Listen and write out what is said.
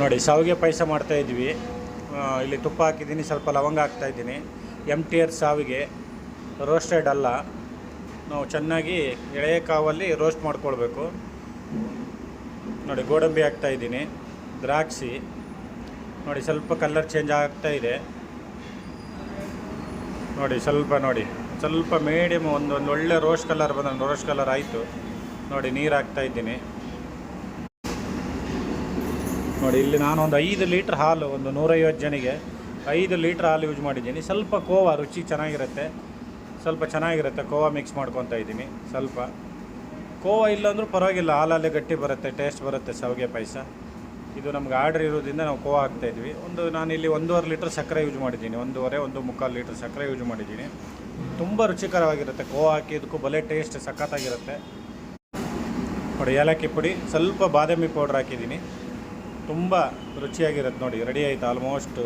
ನೋಡಿ ಶಾವಿಗೆ ಪಾಯಸ ಮಾಡ್ತಾಯಿದ್ವಿ. ಇಲ್ಲಿ ತುಪ್ಪ ಹಾಕಿದ್ದೀನಿ, ಸ್ವಲ್ಪ ಲವಂಗ ಹಾಕ್ತಾಯಿದ್ದೀನಿ. MTR ಶಾವಿಗೆ, ರೋಸ್ಟೆಡ್ ಅಲ್ಲ. ನಾವು ಚೆನ್ನಾಗಿ ಎಳೆಯ ಕಾವಲ್ಲಿ ರೋಸ್ಟ್ ಮಾಡ್ಕೊಳ್ಬೇಕು. ನೋಡಿ ಗೋಡಂಬಿ ಹಾಕ್ತಾಯಿದ್ದೀನಿ, ದ್ರಾಕ್ಷಿ ನೋಡಿ ಸ್ವಲ್ಪ ಕಲರ್ ಚೇಂಜ್ ಆಗ್ತಾಯಿದೆ. ನೋಡಿ ಸ್ವಲ್ಪ ಮೀಡಿಯಮ್ ಒಂದು ಒಳ್ಳೆ ರೋಸ್ಟ್ ಕಲರ್ ರೋಸ್ಟ್ ಕಲರ್ ಆಯಿತು. ನೋಡಿ ನೀರು ಹಾಕ್ತಾಯಿದ್ದೀನಿ. ನೋಡಿ ಇಲ್ಲಿ ನಾನು ಒಂದು 5 ಲೀಟ್ರ್ ಹಾಲು, ಒಂದು 150 ಜನಿಗೆ 5 ಲೀಟ್ರ್ ಹಾಲು ಯೂಸ್ ಮಾಡಿದ್ದೀನಿ. ಸ್ವಲ್ಪ ಕೋವಾ ರುಚಿ ಚೆನ್ನಾಗಿರುತ್ತೆ, ಕೋವಾ ಮಿಕ್ಸ್ ಮಾಡ್ಕೊತಾ ಇದ್ದೀನಿ. ಸ್ವಲ್ಪ ಕೋವಾ ಇಲ್ಲಾಂದ್ರೂ ಪರವಾಗಿಲ್ಲ, ಹಾಲಲ್ಲೇ ಗಟ್ಟಿ ಬರುತ್ತೆ, ಟೇಸ್ಟ್ ಬರುತ್ತೆ ಶಾವಿಗೆ ಪಾಯಸ. ಇದು ನಮ್ಗೆ ಆರ್ಡ್ರ್ ಇರೋದ್ರಿಂದ ನಾವು ಕೋವಾ ಹಾಕ್ತಾಯಿದ್ವಿ. ನಾನಿಲ್ಲಿ 1.5 ಲೀಟ್ರ್ ಸಕ್ಕರೆ ಯೂಸ್ ಮಾಡಿದ್ದೀನಿ, 1.5 ಲೀಟ್ರ್ ಸಕ್ಕರೆ ಯೂಸ್ ಮಾಡಿದ್ದೀನಿ. ತುಂಬ ರುಚಿಕರವಾಗಿರುತ್ತೆ. ಕೋವಾ ಹಾಕಿದ್ದಕ್ಕೂ ಭಲೇ ಟೇಸ್ಟ್ ಸಖತ್ತಾಗಿರುತ್ತೆ. ನೋಡಿ ಏಲಕ್ಕಿ ಪುಡಿ, ಸ್ವಲ್ಪ ಬಾದಾಮಿ ಪೌಡ್ರ್ ಹಾಕಿದ್ದೀನಿ, ತುಂಬ ರುಚಿಯಾಗಿರುತ್ತೆ. ನೋಡಿ ರೆಡಿ ಆಯಿತು ಆಲ್ಮೋಸ್ಟ್.